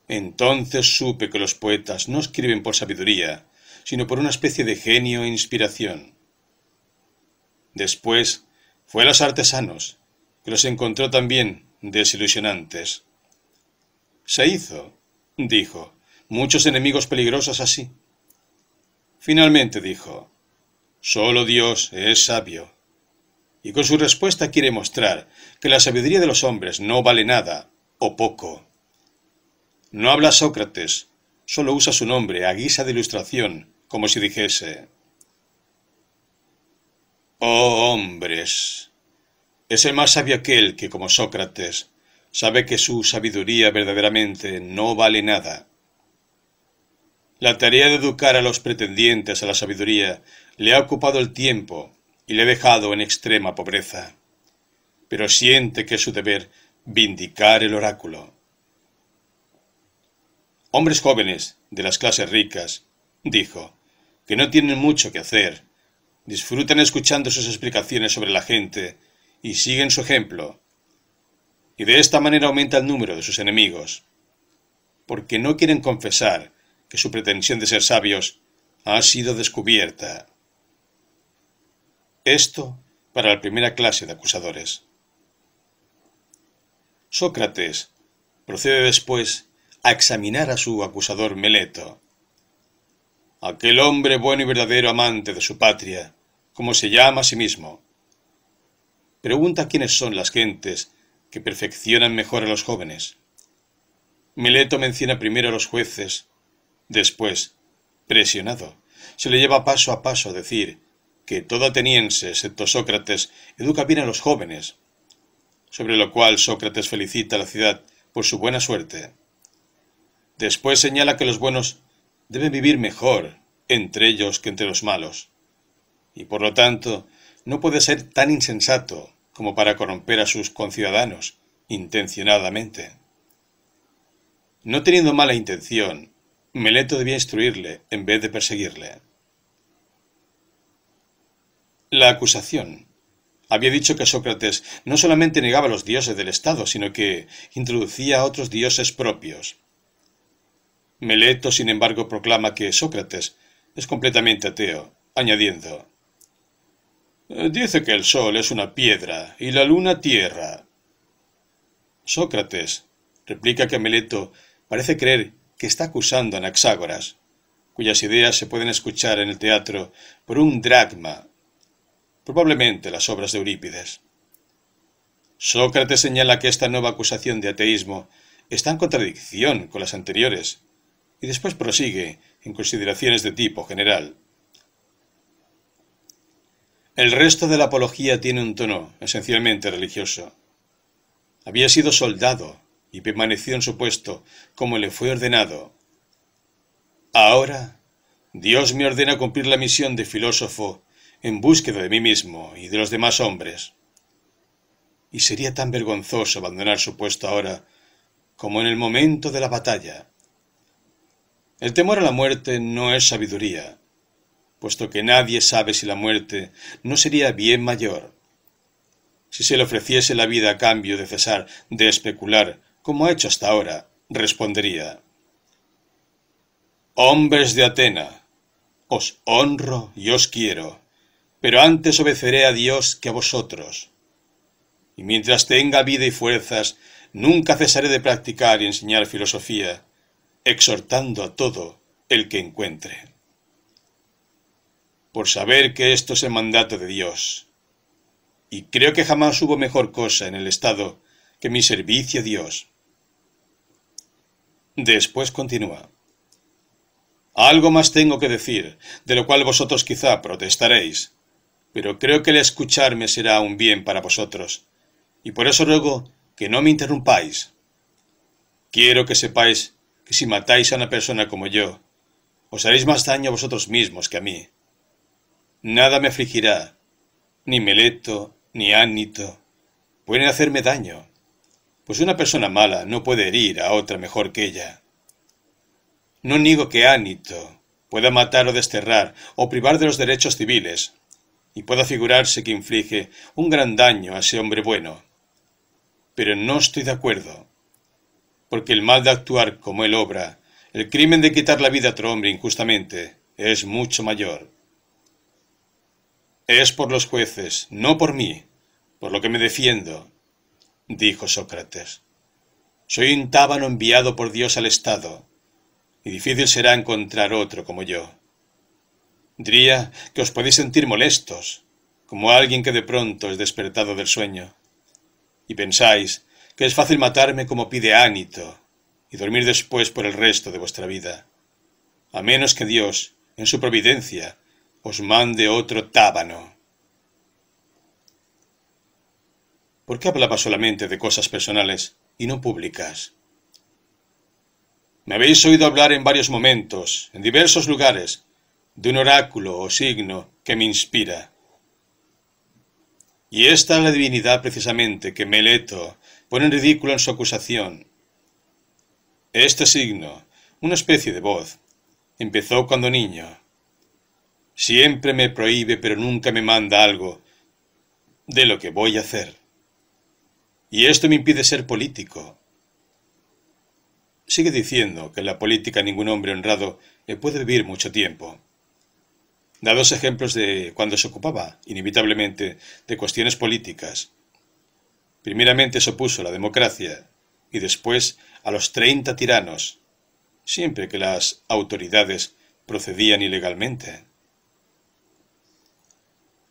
Entonces supe que los poetas no escriben por sabiduría, sino por una especie de genio e inspiración. Después fue a los artesanos, que los encontró también desilusionantes. Se hizo, dijo, muchos enemigos peligrosos así. Finalmente dijo, solo Dios es sabio, y con su respuesta quiere mostrar que la sabiduría de los hombres no vale nada, o poco. No habla Sócrates, solo usa su nombre a guisa de ilustración, como si dijese, oh hombres, es el más sabio aquel que, como Sócrates, sabe que su sabiduría verdaderamente no vale nada. La tarea de educar a los pretendientes a la sabiduría le ha ocupado el tiempo y le ha dejado en extrema pobreza. Pero siente que es su deber Vindicar el oráculo. Hombres jóvenes de las clases ricas, dijo, que no tienen mucho que hacer, disfrutan escuchando sus explicaciones sobre la gente y siguen su ejemplo, y de esta manera aumenta el número de sus enemigos, porque no quieren confesar que su pretensión de ser sabios ha sido descubierta. Esto para la primera clase de acusadores. Sócrates procede después a examinar a su acusador Meleto. Aquel hombre bueno y verdadero amante de su patria, como se llama a sí mismo. Pregunta quiénes son las gentes que perfeccionan mejor a los jóvenes. Meleto menciona primero a los jueces, después, presionado, se le lleva paso a paso a decir que todo ateniense, excepto Sócrates, educa bien a los jóvenes, sobre lo cual Sócrates felicita a la ciudad por su buena suerte. Después señala que los buenos deben vivir mejor entre ellos que entre los malos, y por lo tanto no puede ser tan insensato como para corromper a sus conciudadanos intencionadamente. No teniendo mala intención, Meleto debía instruirle en vez de perseguirle. La acusación había dicho que Sócrates no solamente negaba los dioses del Estado, sino que introducía otros dioses propios. Meleto, sin embargo, proclama que Sócrates es completamente ateo, añadiendo: dice que el sol es una piedra y la luna tierra. Sócrates replica que Meleto parece creer que está acusando a Anaxágoras, cuyas ideas se pueden escuchar en el teatro por un dracma, probablemente las obras de Eurípides. Sócrates señala que esta nueva acusación de ateísmo está en contradicción con las anteriores, y después prosigue en consideraciones de tipo general. El resto de la apología tiene un tono esencialmente religioso. Había sido soldado y permaneció en su puesto como le fue ordenado. Ahora, Dios me ordena cumplir la misión de filósofo en búsqueda de mí mismo y de los demás hombres. Y sería tan vergonzoso abandonar su puesto ahora como en el momento de la batalla. El temor a la muerte no es sabiduría, puesto que nadie sabe si la muerte no sería bien mayor. Si se le ofreciese la vida a cambio de cesar de especular, como ha hecho hasta ahora, respondería: hombres de Atena, os honro y os quiero, pero antes obedeceré a Dios que a vosotros. Y mientras tenga vida y fuerzas, nunca cesaré de practicar y enseñar filosofía, exhortando a todo el que encuentre. Por saber que esto es el mandato de Dios, y creo que jamás hubo mejor cosa en el Estado que mi servicio a Dios. Después continúa: algo más tengo que decir, de lo cual vosotros quizá protestaréis, pero creo que el escucharme será un bien para vosotros, y por eso ruego que no me interrumpáis. Quiero que sepáis que si matáis a una persona como yo, os haréis más daño a vosotros mismos que a mí. Nada me afligirá, ni Meleto, ni Ánito pueden hacerme daño, pues una persona mala no puede herir a otra mejor que ella. No niego que Ánito pueda matar o desterrar o privar de los derechos civiles, y pueda figurarse que inflige un gran daño a ese hombre bueno. Pero no estoy de acuerdo, porque el mal de actuar como él obra, el crimen de quitar la vida a otro hombre injustamente, es mucho mayor. Es por los jueces, no por mí, por lo que me defiendo, dijo Sócrates. Soy un tábano enviado por Dios al Estado, y difícil será encontrar otro como yo. Diría que os podéis sentir molestos, como alguien que de pronto es despertado del sueño, y pensáis que es fácil matarme como pide Ánito, y dormir después por el resto de vuestra vida, a menos que Dios, en su providencia, os mande otro tábano. ¿Por qué hablaba solamente de cosas personales y no públicas? Me habéis oído hablar en varios momentos, en diversos lugares, de un oráculo o signo que me inspira. Y esta es la divinidad precisamente que Meleto pone en ridículo en su acusación. Este signo, una especie de voz, empezó cuando niño. Siempre me prohíbe, pero nunca me manda algo de lo que voy a hacer. Y esto me impide ser político. Sigue diciendo que en la política ningún hombre honrado puede vivir mucho tiempo. Da dos ejemplos de cuando se ocupaba, inevitablemente, de cuestiones políticas. Primeramente se opuso a la democracia y después a los 30 tiranos, siempre que las autoridades procedían ilegalmente.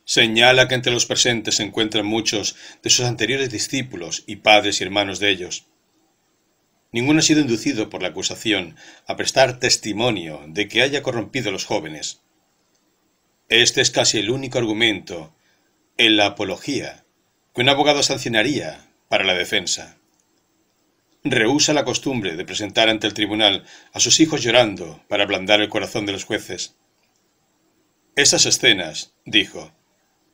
Señala que entre los presentes se encuentran muchos de sus anteriores discípulos y padres y hermanos de ellos. Ninguno ha sido inducido por la acusación a prestar testimonio de que haya corrompido a los jóvenes. Este es casi el único argumento en la apología que un abogado sancionaría para la defensa. Rehúsa la costumbre de presentar ante el tribunal a sus hijos llorando para ablandar el corazón de los jueces. Esas escenas, dijo,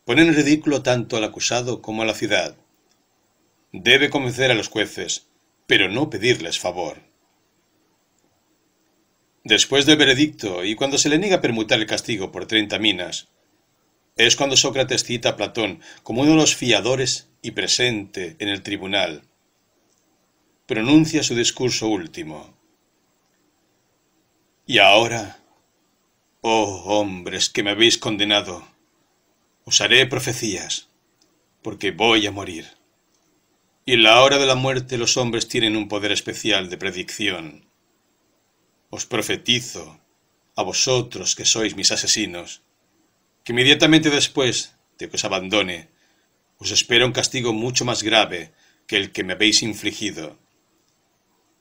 ponen en ridículo tanto al acusado como a la ciudad. Debe convencer a los jueces, pero no pedirles favor. Después del veredicto y cuando se le niega permutar el castigo por 30 minas, es cuando Sócrates cita a Platón como uno de los fiadores y presente en el tribunal. Pronuncia su discurso último. Y ahora, oh hombres que me habéis condenado, os haré profecías, porque voy a morir. Y en la hora de la muerte los hombres tienen un poder especial de predicción. Os profetizo, a vosotros que sois mis asesinos, que inmediatamente después de que os abandone, os espera un castigo mucho más grave que el que me habéis infligido.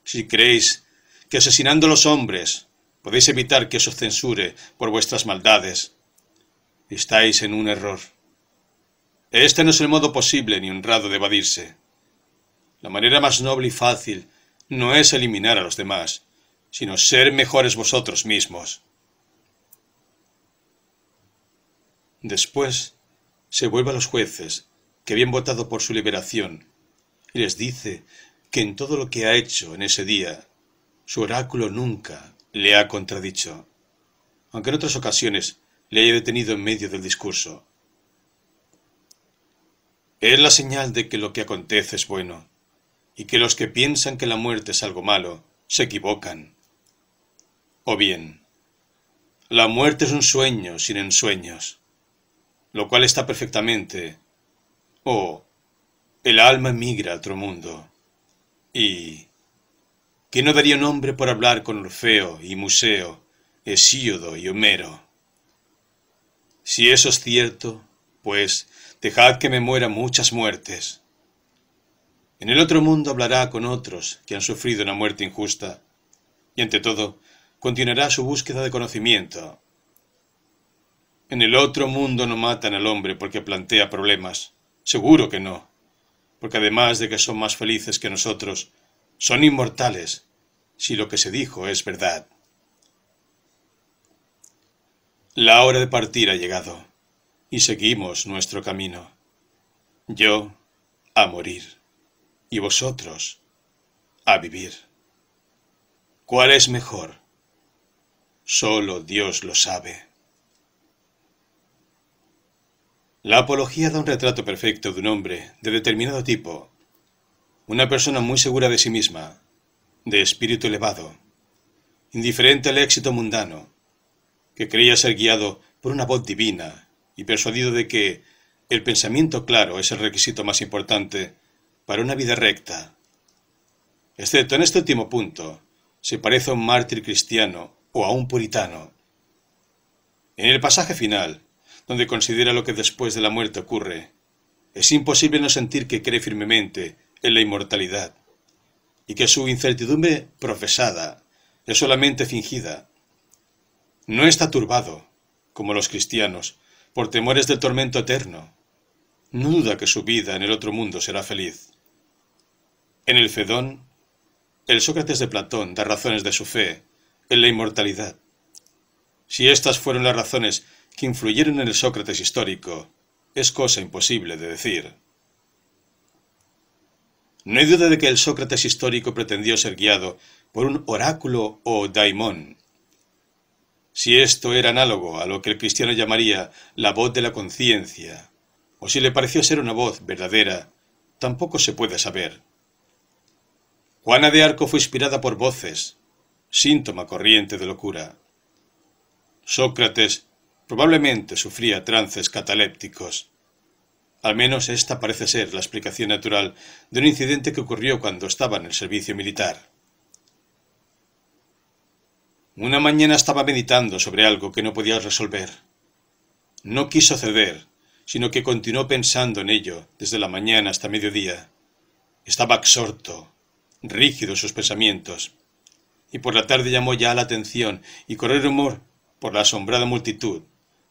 Si creéis que asesinando a los hombres podéis evitar que os censure por vuestras maldades, estáis en un error. Este no es el modo posible ni honrado de evadirse. La manera más noble y fácil no es eliminar a los demás, sino ser mejores vosotros mismos. Después se vuelve a los jueces que habían votado por su liberación y les dice que en todo lo que ha hecho en ese día, su oráculo nunca le ha contradicho, aunque en otras ocasiones le haya detenido en medio del discurso. Es la señal de que lo que acontece es bueno, y que los que piensan que la muerte es algo malo, se equivocan. O bien, la muerte es un sueño sin ensueños, lo cual está perfectamente, o el alma emigra a otro mundo, y ¿qué no daría un hombre por hablar con Orfeo y Museo, Hesíodo y Homero? Si eso es cierto, pues dejad que me muera muchas muertes. En el otro mundo hablará con otros que han sufrido una muerte injusta, y ante todo, continuará su búsqueda de conocimiento. En el otro mundo no matan al hombre porque plantea problemas, seguro que no, porque además de que son más felices que nosotros, son inmortales, si lo que se dijo es verdad. La hora de partir ha llegado, y seguimos nuestro camino. Yo a morir, y vosotros a vivir. ¿Cuál es mejor? Solo Dios lo sabe. La apología da un retrato perfecto de un hombre de determinado tipo, una persona muy segura de sí misma, de espíritu elevado, indiferente al éxito mundano, que creía ser guiado por una voz divina y persuadido de que el pensamiento claro es el requisito más importante para una vida recta. Excepto en este último punto, se parece a un mártir cristiano o a un puritano. En el pasaje final, donde considera lo que después de la muerte ocurre, es imposible no sentir que cree firmemente en la inmortalidad, y que su incertidumbre profesada es solamente fingida. No está turbado, como los cristianos, por temores del tormento eterno. No duda que su vida en el otro mundo será feliz. En el Fedón, el Sócrates de Platón da razones de su fe en la inmortalidad. Si estas fueron las razones que influyeron en el Sócrates histórico, es cosa imposible de decir. No hay duda de que el Sócrates histórico pretendió ser guiado por un oráculo o daimón. Si esto era análogo a lo que el cristiano llamaría la voz de la conciencia, o si le pareció ser una voz verdadera, tampoco se puede saber. Juana de Arco fue inspirada por voces, síntoma corriente de locura. Sócrates probablemente sufría trances catalépticos. Al menos esta parece ser la explicación natural de un incidente que ocurrió cuando estaba en el servicio militar. Una mañana estaba meditando sobre algo que no podía resolver. No quiso ceder, sino que continuó pensando en ello desde la mañana hasta mediodía. Estaba absorto, rígido en sus pensamientos, y por la tarde llamó ya la atención y corrió el rumor por la asombrada multitud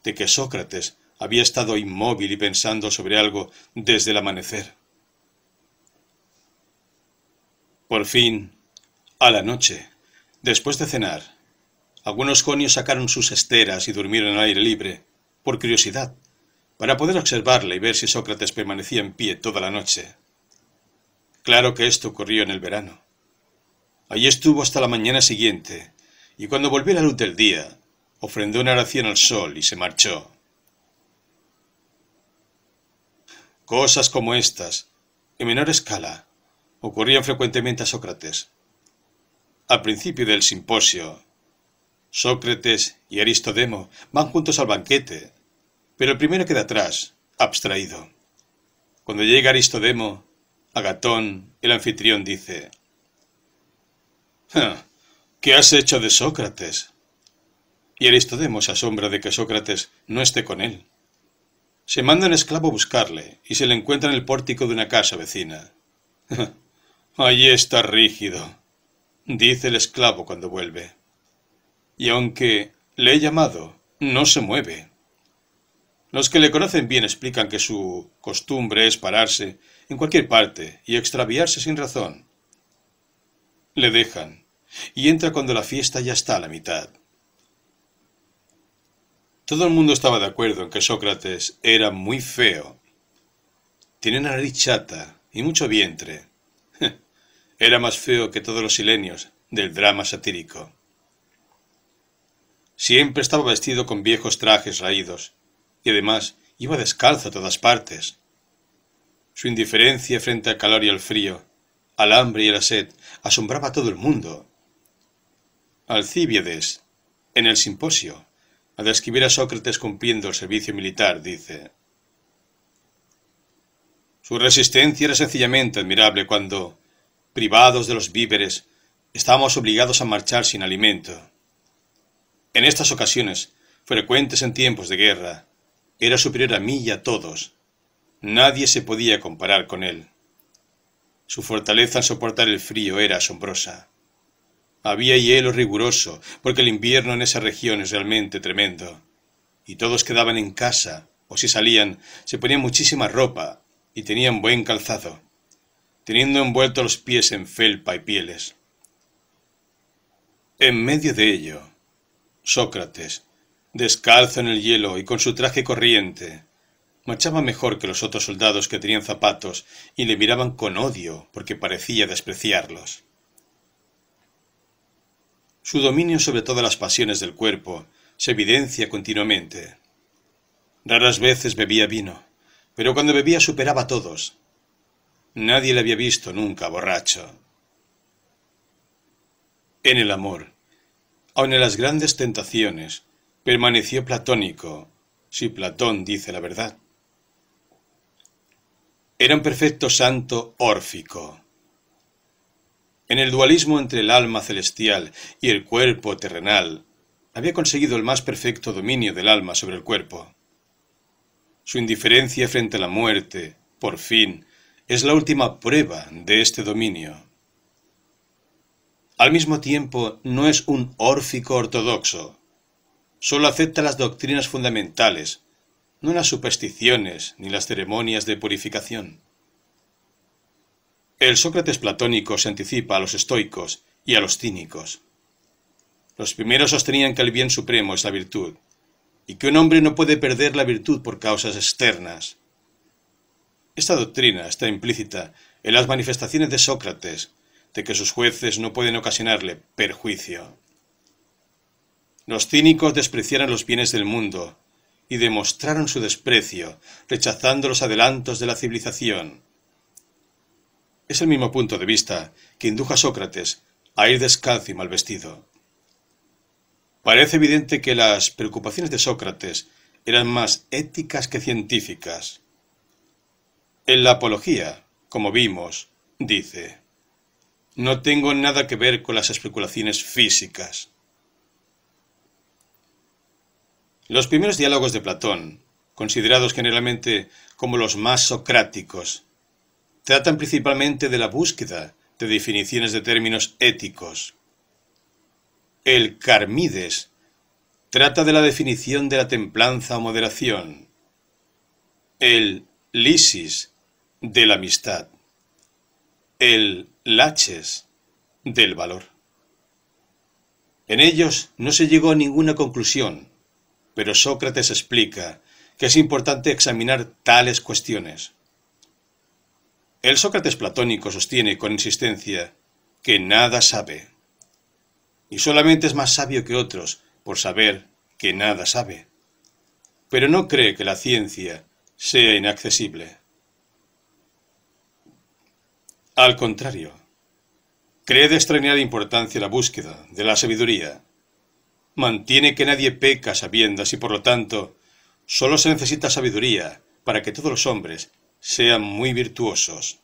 de que Sócrates había estado inmóvil y pensando sobre algo desde el amanecer. Por fin, a la noche, después de cenar, algunos jonios sacaron sus esteras y durmieron al aire libre, por curiosidad, para poder observarle y ver si Sócrates permanecía en pie toda la noche. Claro que esto ocurrió en el verano. Allí estuvo hasta la mañana siguiente, y cuando volvió la luz del día, ofrendó una oración al sol y se marchó. Cosas como estas, en menor escala, ocurrían frecuentemente a Sócrates. Al principio del simposio, Sócrates y Aristodemo van juntos al banquete, pero el primero queda atrás, abstraído. Cuando llega Aristodemo, Agatón, el anfitrión, dice: «¿Qué has hecho de Sócrates?» Y Aristodemo se asombra de que Sócrates no esté con él. Se manda un esclavo a buscarle y se le encuentra en el pórtico de una casa vecina. «Allí está rígido», dice el esclavo cuando vuelve. «Y aunque le he llamado, no se mueve». Los que le conocen bien explican que su costumbre es pararse en cualquier parte y extraviarse sin razón. Le dejan, y entra cuando la fiesta ya está a la mitad. Todo el mundo estaba de acuerdo en que Sócrates era muy feo. Tenía una nariz chata y mucho vientre. Era más feo que todos los silenios del drama satírico. Siempre estaba vestido con viejos trajes raídos, y además iba descalzo a todas partes. Su indiferencia frente al calor y al frío, al hambre y a la sed, asombraba a todo el mundo. Alcibíades, en el simposio, al describir a Sócrates cumpliendo el servicio militar, dice: «Su resistencia era sencillamente admirable cuando, privados de los víveres, estábamos obligados a marchar sin alimento. En estas ocasiones, frecuentes en tiempos de guerra, era superior a mí y a todos. Nadie se podía comparar con él. Su fortaleza en soportar el frío era asombrosa. Había hielo riguroso, porque el invierno en esa región es realmente tremendo. Y todos quedaban en casa, o si salían, se ponían muchísima ropa y tenían buen calzado, teniendo envueltos los pies en felpa y pieles. En medio de ello, Sócrates, descalzo en el hielo y con su traje corriente, marchaba mejor que los otros soldados que tenían zapatos y le miraban con odio porque parecía despreciarlos. Su dominio sobre todas las pasiones del cuerpo se evidencia continuamente. Raras veces bebía vino, pero cuando bebía superaba a todos. Nadie le había visto nunca borracho. En el amor, aun en las grandes tentaciones, permaneció platónico, si Platón dice la verdad. Era un perfecto santo órfico. En el dualismo entre el alma celestial y el cuerpo terrenal, había conseguido el más perfecto dominio del alma sobre el cuerpo. Su indiferencia frente a la muerte, por fin, es la última prueba de este dominio. Al mismo tiempo, no es un órfico ortodoxo. Solo acepta las doctrinas fundamentales, no las supersticiones ni las ceremonias de purificación. El Sócrates platónico se anticipa a los estoicos y a los cínicos. Los primeros sostenían que el bien supremo es la virtud, y que un hombre no puede perder la virtud por causas externas. Esta doctrina está implícita en las manifestaciones de Sócrates, de que sus jueces no pueden ocasionarle perjuicio. Los cínicos despreciaron los bienes del mundo y demostraron su desprecio, rechazando los adelantos de la civilización. Es el mismo punto de vista que indujo a Sócrates a ir descalzo y mal vestido. Parece evidente que las preocupaciones de Sócrates eran más éticas que científicas. En la Apología, como vimos, dice: «No tengo nada que ver con las especulaciones físicas». Los primeros diálogos de Platón, considerados generalmente como los más socráticos, tratan principalmente de la búsqueda de definiciones de términos éticos. El Carmides trata de la definición de la templanza o moderación. El Lisis, de la amistad. El Laches, del valor. En ellos no se llegó a ninguna conclusión, pero Sócrates explica que es importante examinar tales cuestiones. El Sócrates platónico sostiene con insistencia que nada sabe, y solamente es más sabio que otros por saber que nada sabe, pero no cree que la ciencia sea inaccesible. Al contrario, cree de extraordinaria importancia la búsqueda de la sabiduría. Mantiene que nadie peca a sabiendas y por lo tanto solo se necesita sabiduría para que todos los hombres sean muy virtuosos.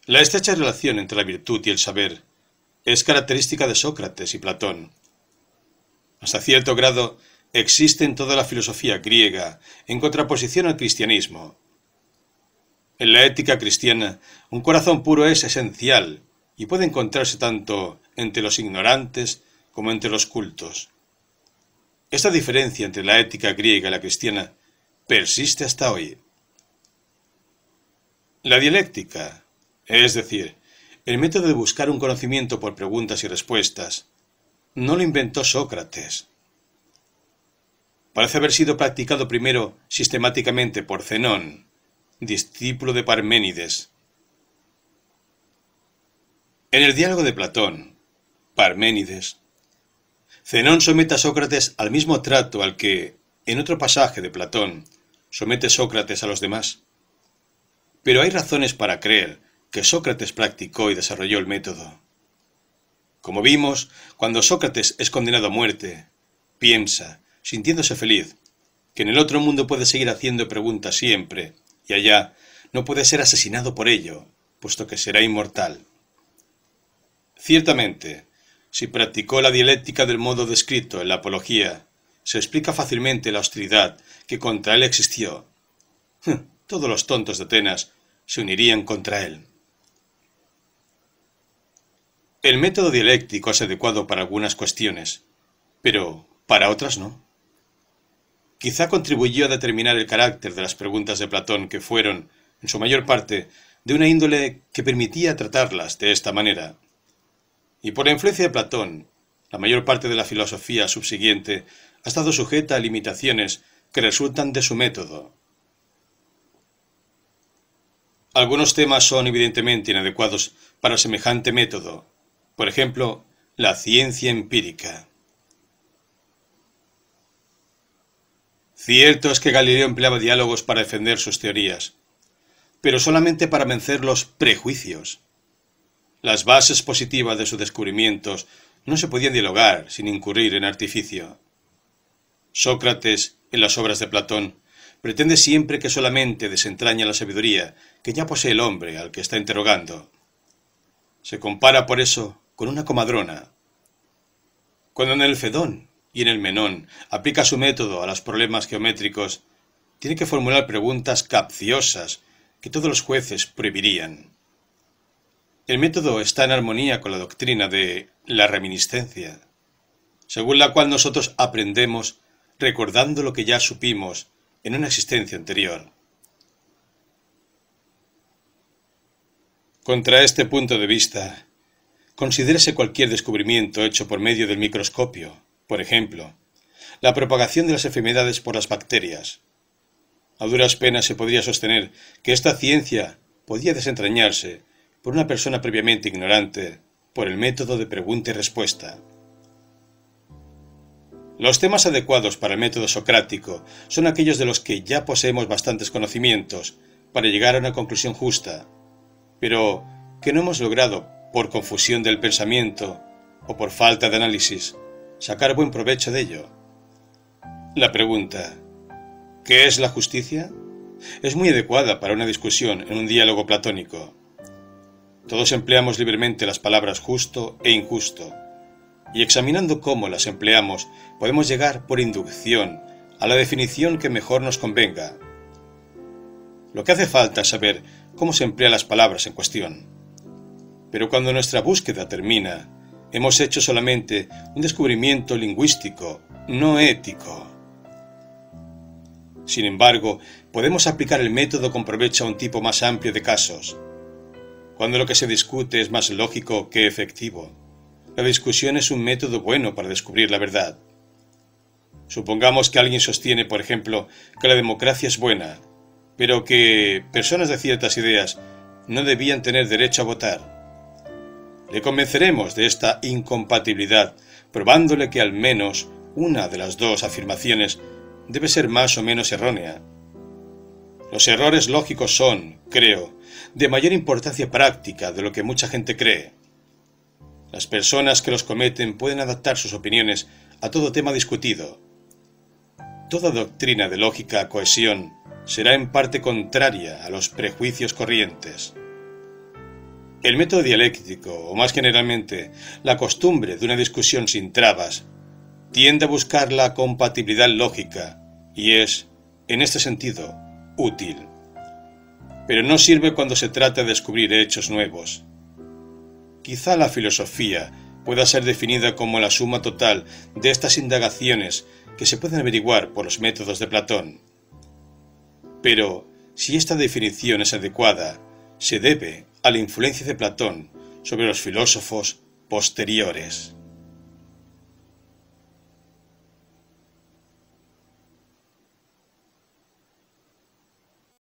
La estrecha relación entre la virtud y el saber es característica de Sócrates y Platón. Hasta cierto grado existe en toda la filosofía griega en contraposición al cristianismo. En la ética cristiana, un corazón puro es esencial y puede encontrarse tanto entre los ignorantes como entre los cultos. Esta diferencia entre la ética griega y la cristiana persiste hasta hoy. La dialéctica, es decir, el método de buscar un conocimiento por preguntas y respuestas, no lo inventó Sócrates. Parece haber sido practicado primero sistemáticamente por Zenón, discípulo de Parménides. En el diálogo de Platón, Parménides, Zenón somete a Sócrates al mismo trato al que, en otro pasaje de Platón, somete Sócrates a los demás. Pero hay razones para creer que Sócrates practicó y desarrolló el método. Como vimos, cuando Sócrates es condenado a muerte, piensa, sintiéndose feliz, que en el otro mundo puede seguir haciendo preguntas siempre, y allá no puede ser asesinado por ello, puesto que será inmortal. Ciertamente, si practicó la dialéctica del modo descrito en la Apología, se explica fácilmente la hostilidad que contra él existió. Todos los tontos de Atenas se unirían contra él. El método dialéctico es adecuado para algunas cuestiones, pero para otras no. Quizá contribuyó a determinar el carácter de las preguntas de Platón que fueron, en su mayor parte, de una índole que permitía tratarlas de esta manera. Y por la influencia de Platón, la mayor parte de la filosofía subsiguiente ha estado sujeta a limitaciones que resultan de su método. Algunos temas son evidentemente inadecuados para semejante método, por ejemplo, la ciencia empírica. Cierto es que Galileo empleaba diálogos para defender sus teorías, pero solamente para vencer los prejuicios. Las bases positivas de sus descubrimientos no se podían dialogar sin incurrir en artificio. Sócrates, en las obras de Platón, pretende siempre que solamente desentraña la sabiduría que ya posee el hombre al que está interrogando. Se compara por eso con una comadrona. Cuando en el Fedón y en el Menón aplica su método a los problemas geométricos, tiene que formular preguntas capciosas que todos los jueces prohibirían. El método está en armonía con la doctrina de la reminiscencia, según la cual nosotros aprendemos recordando lo que ya supimos en una existencia anterior. Contra este punto de vista, considérese cualquier descubrimiento hecho por medio del microscopio, por ejemplo, la propagación de las enfermedades por las bacterias. A duras penas se podría sostener que esta ciencia podía desentrañarse por una persona previamente ignorante por el método de pregunta y respuesta. Los temas adecuados para el método socrático son aquellos de los que ya poseemos bastantes conocimientos para llegar a una conclusión justa, pero que no hemos logrado, por confusión del pensamiento o por falta de análisis, sacar buen provecho de ello. La pregunta, ¿qué es la justicia?, es muy adecuada para una discusión en un diálogo platónico. Todos empleamos libremente las palabras justo e injusto, y examinando cómo las empleamos, podemos llegar por inducción a la definición que mejor nos convenga. Lo que hace falta es saber cómo se emplean las palabras en cuestión. Pero cuando nuestra búsqueda termina, hemos hecho solamente un descubrimiento lingüístico, no ético. Sin embargo, podemos aplicar el método con provecho a un tipo más amplio de casos. Cuando lo que se discute es más lógico que efectivo, la discusión es un método bueno para descubrir la verdad. Supongamos que alguien sostiene, por ejemplo, que la democracia es buena, pero que personas de ciertas ideas no debían tener derecho a votar. Le convenceremos de esta incompatibilidad, probándole que al menos una de las dos afirmaciones debe ser más o menos errónea. Los errores lógicos son, creo, de mayor importancia práctica de lo que mucha gente cree. Las personas que los cometen pueden adaptar sus opiniones a todo tema discutido. Toda doctrina de lógica cohesión será en parte contraria a los prejuicios corrientes. El método dialéctico, o más generalmente, la costumbre de una discusión sin trabas, tiende a buscar la compatibilidad lógica y es, en este sentido, útil. Pero no sirve cuando se trata de descubrir hechos nuevos. Quizá la filosofía pueda ser definida como la suma total de estas indagaciones que se pueden averiguar por los métodos de Platón. Pero, si esta definición es adecuada, se debe a la influencia de Platón sobre los filósofos posteriores.